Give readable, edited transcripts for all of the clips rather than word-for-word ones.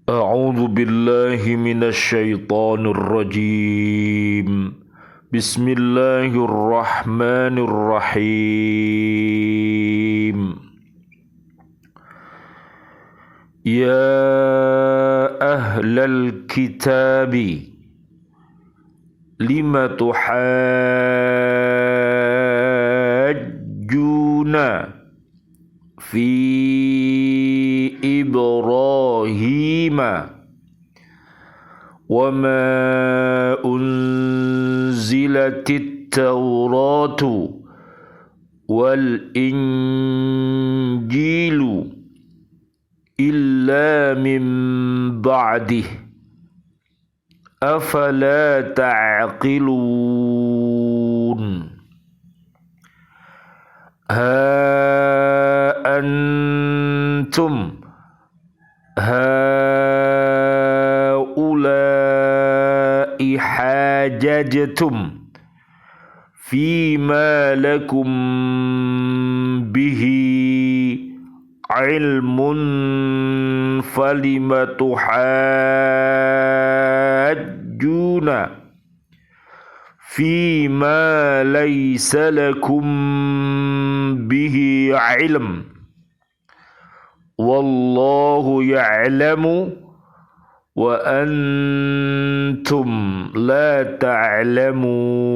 أعوذ بالله من الشيطان الرجيم. بسم الله الرحمن الرحيم. يا أهل الكتاب لم تحاجون في إبراهيم وما أنزلت التوراة والإنجيل إلا من بعده أفلا تعقلون ها أنتم هؤلاء حاججتم فيما لكم به علم فلم تحاجون فيما ليس لكم به علم والله يعلم وأنتم لا تعلمون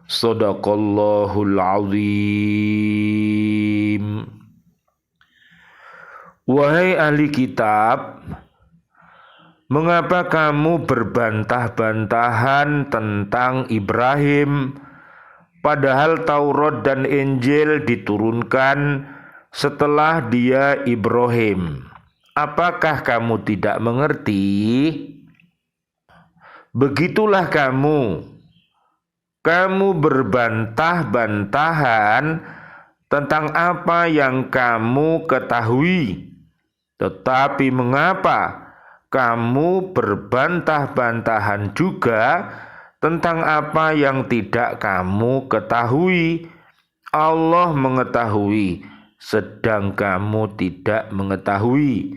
صدق الله العظيم. Wahai ahli kitab, mengapa kamu berbantah-bantahan tentang Ibrahim, padahal Taurat dan Injil diturunkan setelah dia Ibrahim? Apakah kamu tidak mengerti? Begitulah kamu berbantah-bantahan tentang apa yang kamu ketahui. Tetapi mengapa kamu berbantah-bantahan juga tentang apa yang tidak kamu ketahui? Allah mengetahui, sedang kamu tidak mengetahui.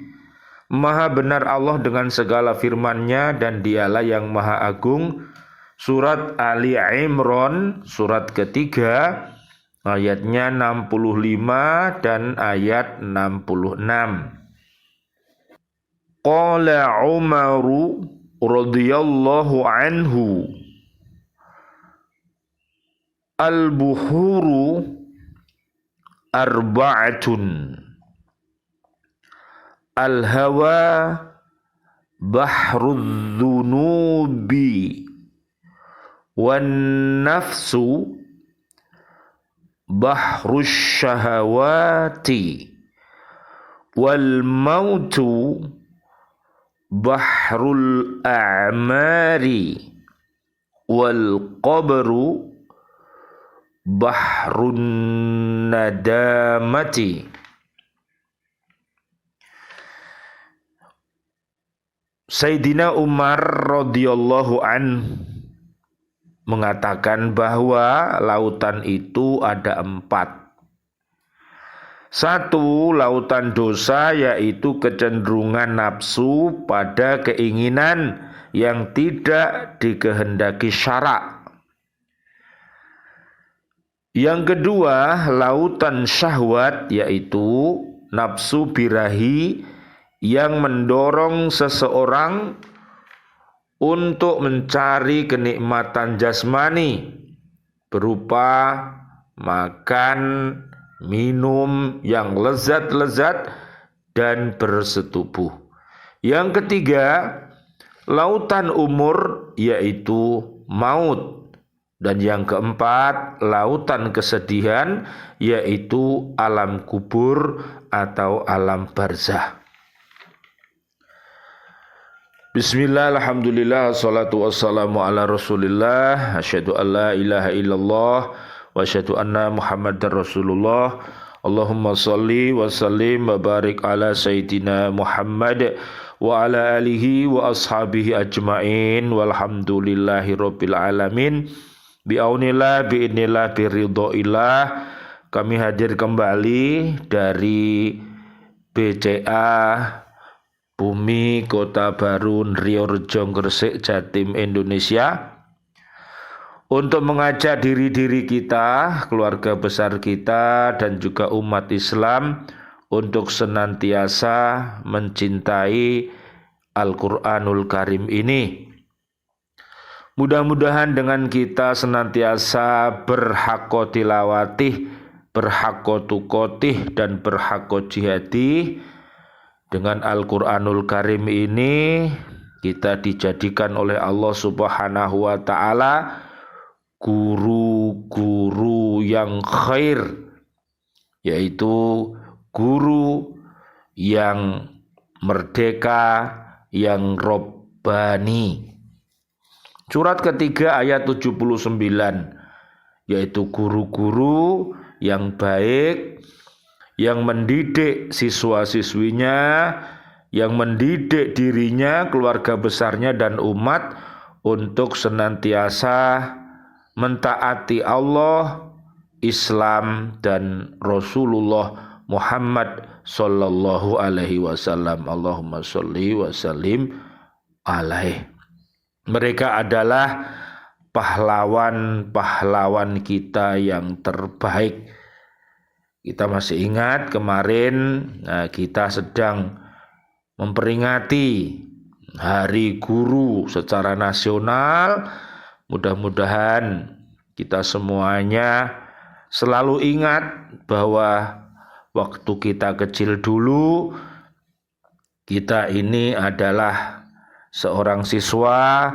Maha benar Allah dengan segala firman-Nya dan Dialah yang Maha Agung. Surat Ali Imran, surat ketiga, ayatnya 65 dan ayat 66. Qala Umaru radhiyallahu anhu, al-buhuru arba'atun, al-hawa bahrudz dzunubi wan nafsu bahrus syahawati wal mautu bahrul a'mari wal qabru bahrun nadamati. Sayyidina Umar radhiyallahu an mengatakan bahwa lautan itu ada 4. 1. Lautan dosa, yaitu kecenderungan nafsu pada keinginan yang tidak dikehendaki syarak. Yang kedua, lautan syahwat, yaitu nafsu birahi yang mendorong seseorang untuk mencari kenikmatan jasmani berupa makan, minum yang lezat-lezat dan bersetubuh. Yang ketiga, lautan umur, yaitu maut. Dan yang keempat, lautan kesedihan, yaitu alam kubur atau alam barzah. Bismillah, alhamdulillah, assalatu wassalamu ala rasulillah, asyhadu an la ilaha illallah wa asyhadu anna muhammadar rasulullah. Allahumma salli wa sallim wa barik ala sayyidina Muhammad wa ala alihi wa ashabihi ajmain walhamdulillahi rabbil alamin. Bi'aunillah, bi'inillah, biridhoillah. Kami hadir kembali dari BCA Bumi Kota Baru Riorejo Gresik Jatim Indonesia, untuk mengajak diri-diri kita, keluarga besar kita dan juga umat Islam untuk senantiasa mencintai Al-Qur'anul Karim ini. Mudah-mudahan dengan kita senantiasa berhakko tilawatih, berhakko tukotih, dan berhakko jihadih. Dengan Al-Qur'anul Karim ini kita dijadikan oleh Allah Subhanahu wa ta'ala guru-guru yang khair, yaitu guru yang merdeka, yang robbani. Surat ketiga ayat 79, yaitu guru-guru yang baik, yang mendidik siswa-siswinya, yang mendidik dirinya, keluarga besarnya dan umat untuk senantiasa mentaati Allah, Islam dan Rasulullah Muhammad sallallahu alaihi wasallam. Allahumma sholli wa sallim alaihi. Mereka adalah pahlawan-pahlawan kita yang terbaik. Kita masih ingat kemarin kita sedang memperingati Hari Guru secara nasional. Mudah-mudahan kita semuanya selalu ingat bahwa waktu kita kecil dulu, kita ini adalah seorang siswa,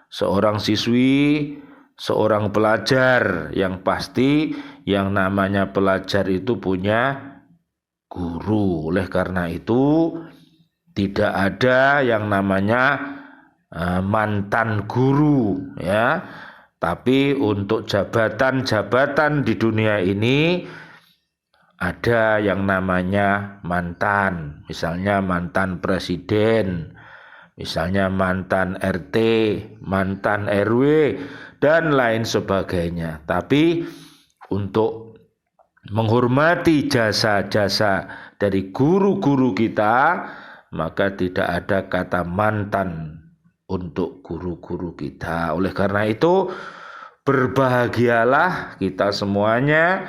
seorang siswi, seorang pelajar. Yang pasti yang namanya pelajar itu punya guru. Oleh karena itu tidak ada yang namanya mantan guru, ya. Tapi untuk jabatan-jabatan di dunia ini ada yang namanya mantan. Misalnya mantan presiden, misalnya mantan RT, mantan RW, dan lain sebagainya. Tapi untuk menghormati jasa-jasa dari guru-guru kita, maka tidak ada kata mantan untuk guru-guru kita. Oleh karena itu, berbahagialah kita semuanya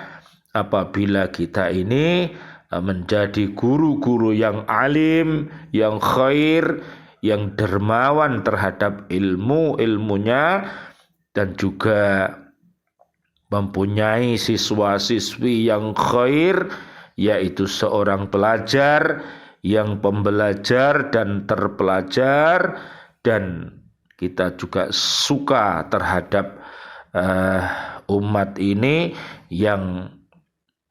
apabila kita ini menjadi guru-guru yang alim, yang khair, yang dermawan terhadap ilmunya, dan juga mempunyai siswa-siswi yang khair, yaitu seorang pelajar yang pembelajar dan terpelajar, dan kita juga suka terhadap umat ini yang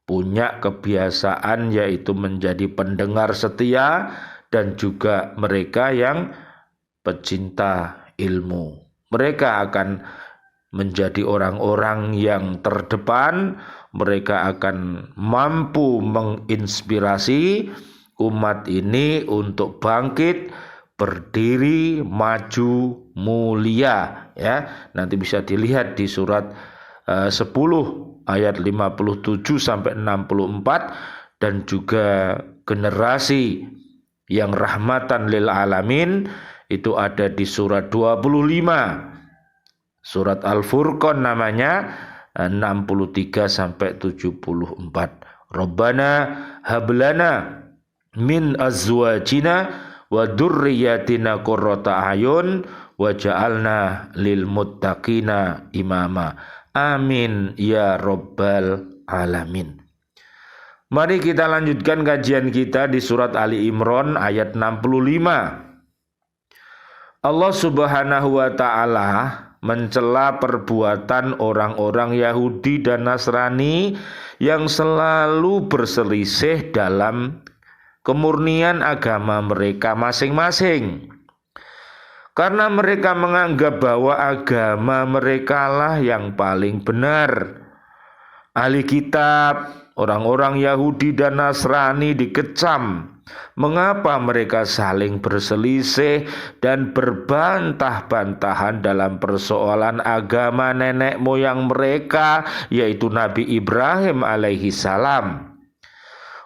punya kebiasaan yaitu menjadi pendengar setia dan juga mereka yang pecinta ilmu. Mereka akan menjadi orang-orang yang terdepan, mereka akan mampu menginspirasi umat ini untuk bangkit, berdiri, maju, mulia, ya. Nanti bisa dilihat di surat 10 ayat 57 sampai 64, dan juga generasi yang rahmatan lil alamin itu ada di surat 25. Surat Al-Furqan namanya, 63 sampai 74. Rabbana hablana min azwajina wa dzurriyyatina qurrata ayun waj'alna lil muttaqina imama. Amin ya rabbal alamin. Mari kita lanjutkan kajian kita di surat Ali Imran ayat 65. Allah Subhanahu wa ta'ala mencela perbuatan orang-orang Yahudi dan Nasrani yang selalu berselisih dalam kemurnian agama mereka masing-masing. Karena mereka menganggap bahwa agama mereka lah yang paling benar. Ahli kitab, orang-orang Yahudi dan Nasrani dikecam. Mengapa mereka saling berselisih dan berbantah-bantahan dalam persoalan agama nenek moyang mereka, yaitu Nabi Ibrahim alaihi salam.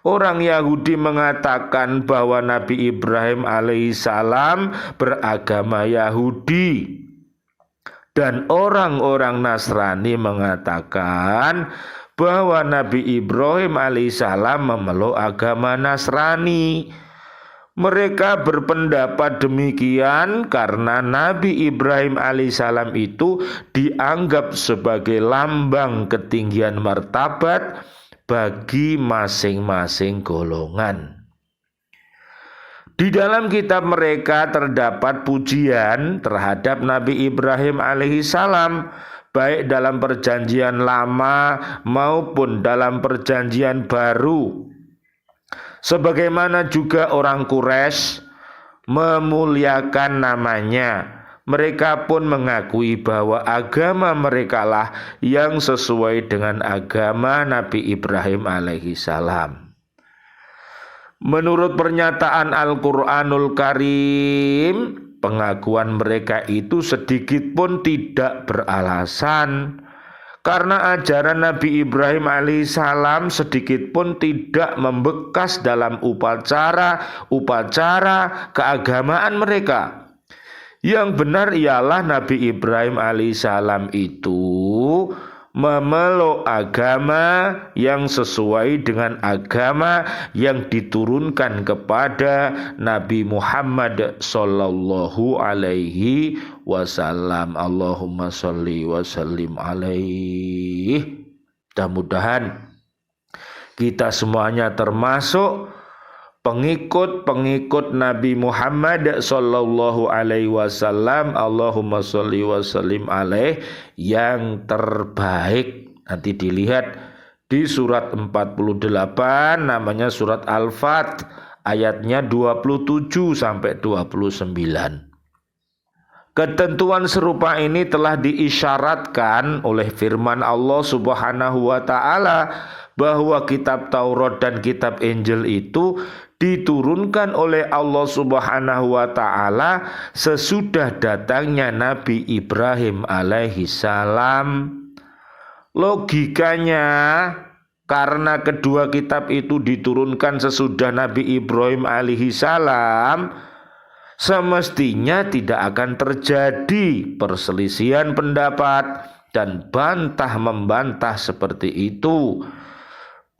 Orang Yahudi mengatakan bahwa Nabi Ibrahim alaihissalam beragama Yahudi. Dan orang-orang Nasrani mengatakan bahwa Nabi Ibrahim alaihissalam memeluk agama Nasrani. Mereka berpendapat demikian karena Nabi Ibrahim alaihissalam itu dianggap sebagai lambang ketinggian martabat bagi masing-masing golongan. Di dalam kitab mereka terdapat pujian terhadap Nabi Ibrahim alaihissalam, baik dalam perjanjian lama maupun dalam perjanjian baru. Sebagaimana juga orang Quraisy memuliakan namanya. Mereka pun mengakui bahwa agama mereka lah yang sesuai dengan agama Nabi Ibrahim alaihissalam. Menurut pernyataan Al-Quranul Karim, pengakuan mereka itu sedikit pun tidak beralasan. Karena ajaran Nabi Ibrahim alaihissalam sedikit pun tidak membekas dalam upacara keagamaan mereka. Yang benar ialah Nabi Ibrahim alaihissalam itu memeluk agama yang sesuai dengan agama yang diturunkan kepada Nabi Muhammad sallallahu alaihi wasallam. Allahumma sholli wa sallim alaihi. Mudah-mudahan kita semuanya termasuk pengikut Nabi Muhammad sallallahu alaihi wasallam. Allahumma sholli wa sallim alaihi yang terbaik. Nanti dilihat di surat 48, namanya surat Al-Fat, ayatnya 27 sampai 29. Ketentuan serupa ini telah diisyaratkan oleh firman Allah Subhanahu wa taala bahwa kitab Taurat dan kitab Injil itu diturunkan oleh Allah Subhanahu wa taala sesudah datangnya Nabi Ibrahim alaihissalam. Logikanya, karena kedua kitab itu diturunkan sesudah Nabi Ibrahim alaihissalam, semestinya tidak akan terjadi perselisihan pendapat dan bantah-membantah seperti itu.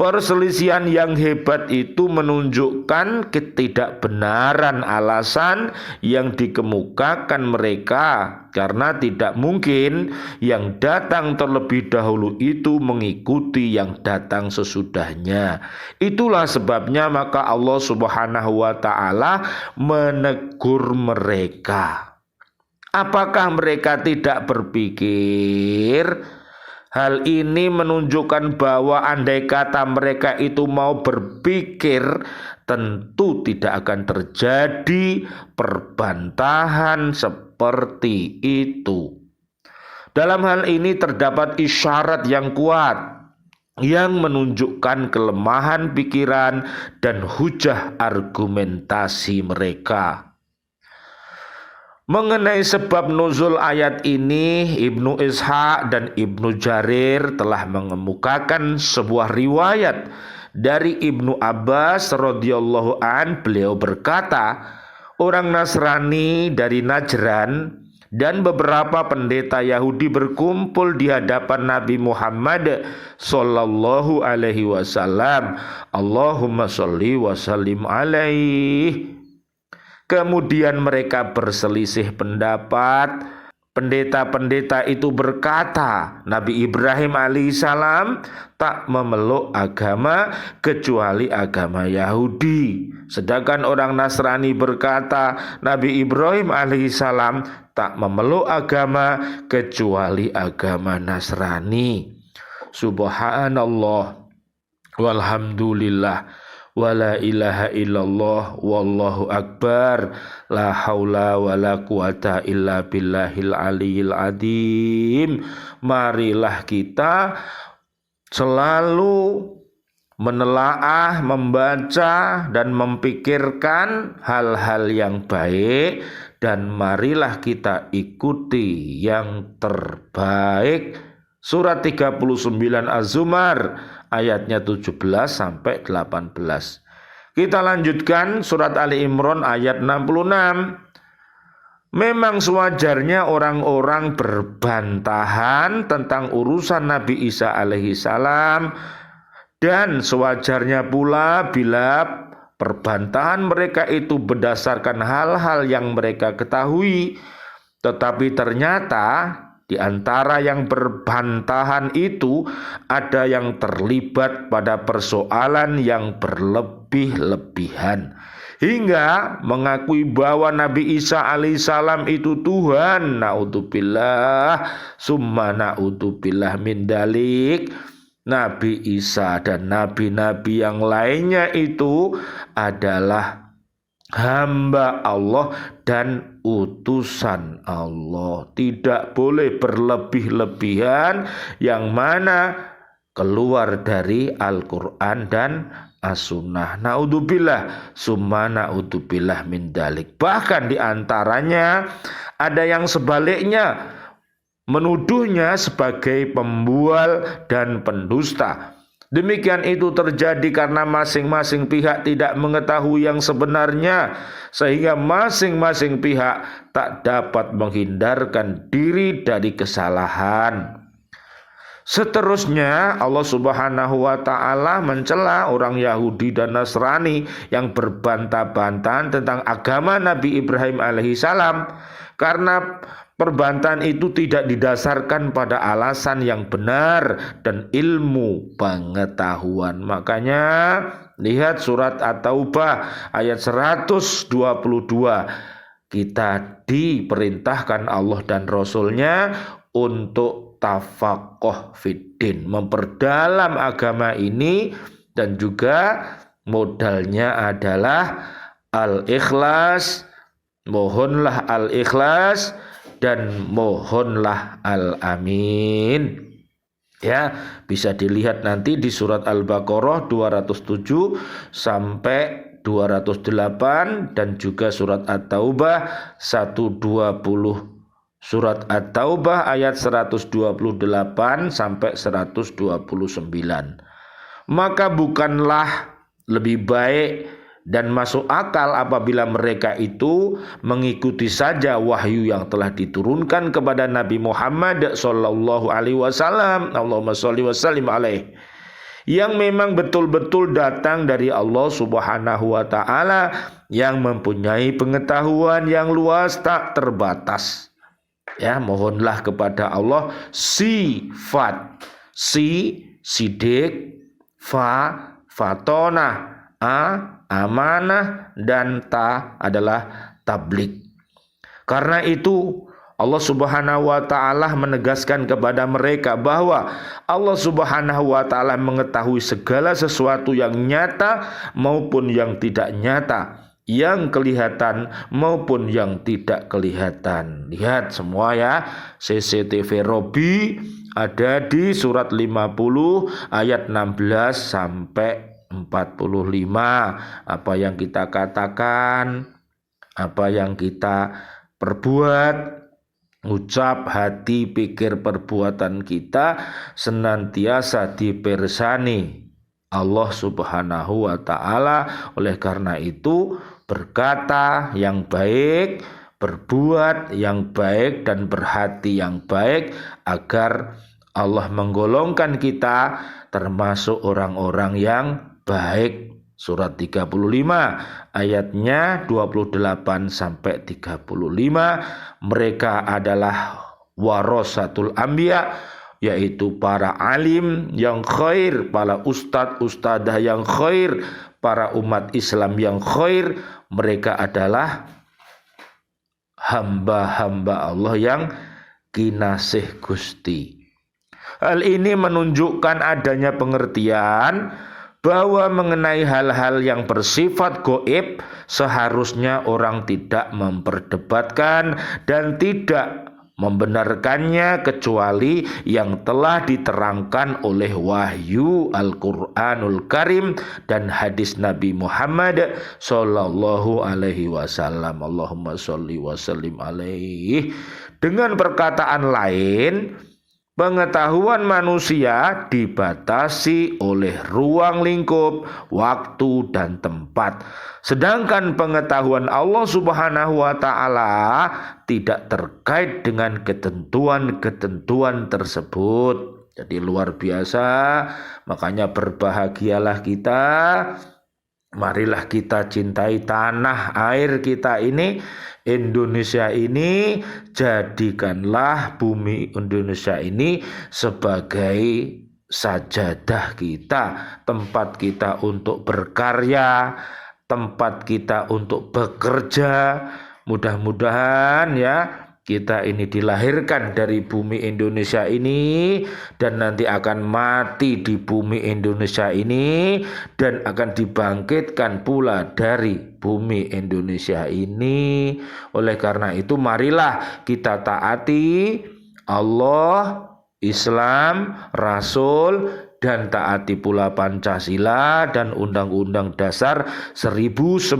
Perselisihan yang hebat itu menunjukkan ketidakbenaran alasan yang dikemukakan mereka, karena tidak mungkin yang datang terlebih dahulu itu mengikuti yang datang sesudahnya. Itulah sebabnya maka Allah Subhanahu wa taala menegur mereka. Apakah mereka tidak berpikir? Hal ini menunjukkan bahwa andai kata mereka itu mau berpikir, tentu tidak akan terjadi perbantahan seperti itu. Dalam hal ini terdapat isyarat yang kuat yang menunjukkan kelemahan pikiran dan hujah argumentasi mereka. Mengenai sebab nuzul ayat ini, Ibnu Ishaq dan Ibnu Jarir telah mengemukakan sebuah riwayat dari Ibnu Abbas radhiyallahu an. Beliau berkata, orang Nasrani dari Najran dan beberapa pendeta Yahudi berkumpul di hadapan Nabi Muhammad sallallahu alaihi wasallam. Allahumma sholli wa sallim alaihi. Kemudian mereka berselisih pendapat. Pendeta-pendeta itu berkata, Nabi Ibrahim alaihissalam tak memeluk agama kecuali agama Yahudi. Sedangkan orang Nasrani berkata, Nabi Ibrahim alaihissalam tak memeluk agama kecuali agama Nasrani. Subhanallah walhamdulillah wala ilaha illallah wallahu akbar, la haula wala quwata illa billahil aliyil adim. Marilah kita selalu menelaah, membaca dan memikirkan hal-hal yang baik, dan marilah kita ikuti yang terbaik. Surat 39 Az-Zumar ayatnya 17 sampai 18. Kita lanjutkan surat Ali Imran ayat 66. Memang sewajarnya orang-orang berbantahan tentang urusan Nabi Isa alaihi salam, dan sewajarnya pula bila perbantahan mereka itu berdasarkan hal-hal yang mereka ketahui. Tetapi ternyata di antara yang berbantahan itu ada yang terlibat pada persoalan yang berlebih-lebihan, hingga mengakui bahwa Nabi Isa alaihissalam itu Tuhan. Naudzubillah summa naudzubillah min dalik. Nabi Isa dan nabi-nabi yang lainnya itu adalah hamba Allah dan utusan Allah. Tidak boleh berlebih-lebihan yang mana keluar dari Al-Quran dan As-Sunnah. Naudzubillah summa naudzubillah min dalik. Bahkan diantaranya ada yang sebaliknya, menuduhnya sebagai pembual dan pendusta. Demikian itu terjadi karena masing-masing pihak tidak mengetahui yang sebenarnya, sehingga masing-masing pihak tak dapat menghindarkan diri dari kesalahan. Seterusnya Allah Subhanahu wa ta'ala mencela orang Yahudi dan Nasrani yang berbantah-bantahan tentang agama Nabi Ibrahim alaihissalam, karena perbantahan itu tidak didasarkan pada alasan yang benar dan ilmu pengetahuan. Makanya lihat surat At-Taubah ayat 122. Kita diperintahkan Allah dan Rasulnya untuk tafaqquh fiddin, memperdalam agama ini, dan juga modalnya adalah al-ikhlas. Mohonlah al-ikhlas dan mohonlah al-amin. Ya, bisa dilihat nanti di surat Al-Baqarah 207 sampai 208 dan juga surat At-Taubah 120. Surat At-Taubah ayat 128 sampai 129. Maka bukanlah lebih baik dan masuk akal apabila mereka itu mengikuti saja wahyu yang telah diturunkan kepada Nabi Muhammad sallallahu alaihi wasallam, Allahumma sholli wa sallim alaihi, yang memang betul-betul datang dari Allah Subhanahu wa ta'ala, yang mempunyai pengetahuan yang luas tak terbatas. Ya, mohonlah kepada Allah sifat sidik, fatona, amanah, dan ta adalah tablik. Karena itu Allah Subhanahu wa ta'ala menegaskan kepada mereka bahwa Allah Subhanahu wa ta'ala mengetahui segala sesuatu yang nyata maupun yang tidak nyata, yang kelihatan maupun yang tidak kelihatan. Lihat semua ya, CCTV Robi ada di surat 50 ayat 16 sampai 45. Apa yang kita katakan, apa yang kita perbuat, ucap, hati, pikir, perbuatan kita senantiasa dipersani Allah Subhanahu wa ta'ala. Oleh karena itu berkata yang baik, berbuat yang baik, dan berhati yang baik, agar Allah menggolongkan kita termasuk orang-orang yang baik. Surat 35 ayatnya 28 sampai 35. Mereka adalah warasatul anbiya, yaitu para alim yang khair, para ustadz-ustadzah yang khair, para umat Islam yang khair. Mereka adalah hamba-hamba Allah yang kinasih Gusti. Hal ini menunjukkan adanya pengertian bahwa mengenai hal-hal yang bersifat gaib seharusnya orang tidak memperdebatkan dan tidak membenarkannya kecuali yang telah diterangkan oleh wahyu Al-Quranul Karim dan hadis Nabi Muhammad sallallahu alaihi wasallam. Allahumma sholli wa sallim alaihi. Dengan perkataan lain, Pengetahuan manusia dibatasi oleh ruang lingkup, waktu, dan tempat. Sedangkan pengetahuan Allah Subhanahu wa Ta'ala tidak terkait dengan ketentuan-ketentuan tersebut. Jadi luar biasa, makanya berbahagialah kita. Marilah kita cintai tanah air kita ini, Indonesia ini. Jadikanlah bumi Indonesia ini sebagai sajadah kita, tempat kita untuk berkarya, tempat kita untuk bekerja. Mudah-mudahan ya kita ini dilahirkan dari bumi Indonesia ini dan nanti akan mati di bumi Indonesia ini dan akan dibangkitkan pula dari bumi Indonesia ini. Oleh karena itu marilah kita taati Allah, Islam, Rasul, dan taati pula Pancasila dan Undang-Undang Dasar 1945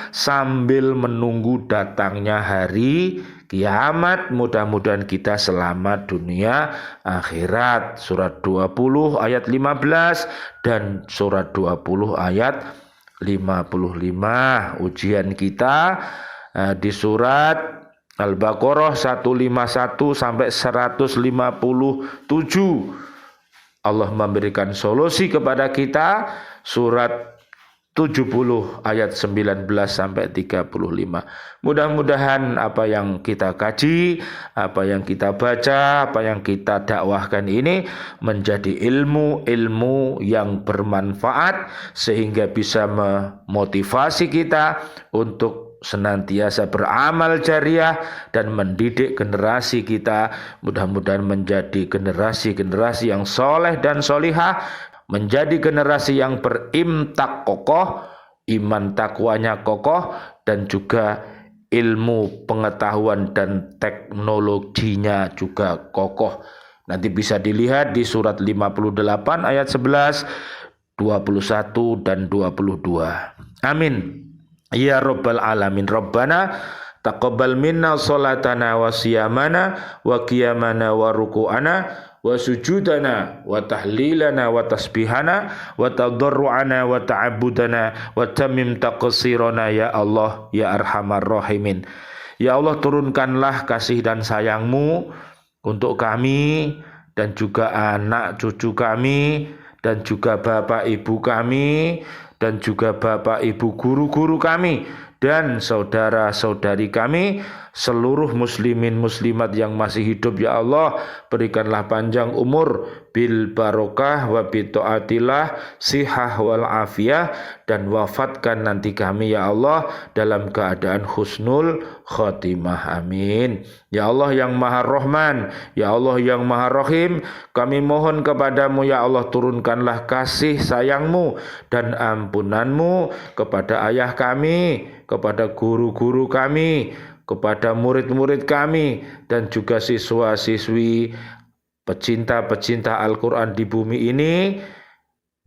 sambil menunggu datangnya hari kiamat. Mudah-mudahan kita selamat dunia akhirat. Surat 20 ayat 15 dan surat 20 ayat 55. Ujian kita di surat Al-Baqarah 151 sampai 157. Allah memberikan solusi kepada kita. Surat 70 ayat 19 sampai 35. Mudah-mudahan apa yang kita kaji, apa yang kita baca, apa yang kita dakwahkan ini menjadi ilmu-ilmu yang bermanfaat sehingga bisa memotivasi kita untuk senantiasa beramal jariah dan mendidik generasi kita. Mudah-mudahan menjadi generasi-generasi yang soleh dan solihah, menjadi generasi yang berimtak kokoh, iman takwanya kokoh, dan juga ilmu pengetahuan dan teknologinya juga kokoh. Nanti bisa dilihat di surat 58 ayat 11, 21 dan 22. Amin. Ya Rabbal Alamin. Rabbana taqabbal minna salatana wa siyamana wa qiyamana wa ruku'ana wa sujudana wa tahlilana wa tasbihana wa tadarru'ana wa ta'abudana wa tamim taqsirana ya Allah ya Arhamar Rahimin. Ya Allah, turunkanlah kasih dan sayang-Mu untuk kami dan juga anak cucu kami dan juga bapak ibu kami dan juga bapak ibu guru-guru kami dan saudara-saudari kami, seluruh muslimin muslimat yang masih hidup. Ya Allah, berikanlah panjang umur bil barokah wa bi taatillah, sihah wal afiyah, dan wafatkan nanti kami ya Allah dalam keadaan husnul khotimah. Amin. Ya Allah yang Maha Rahman, ya Allah yang Maha Rahim, kami mohon kepadamu ya Allah, turunkanlah kasih sayang-Mu dan ampunan-Mu kepada ayah kami, kepada guru-guru kami, kepada murid-murid kami, dan juga siswa-siswi pecinta-pecinta Al-Quran di bumi ini,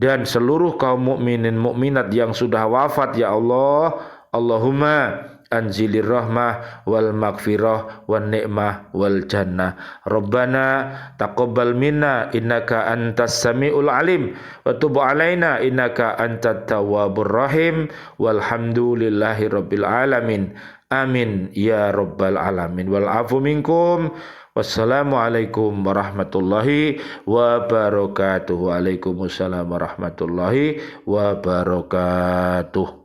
dan seluruh kaum mukminin mukminat yang sudah wafat ya Allah. Allahumma anzilir rahmah wal maghfirah wan ni'mah wal jannah. Rabbana taqabbal minna innaka antas samiul alim wa tub alaina innaka antat tawwabur rahim walhamdulillahi rabbil alamin. Amin ya rabbal alamin. Wal afu minkum. Wassalamualaikum warahmatullahi wabarakatuh. Waalaikumsalam warahmatullahi wabarakatuh.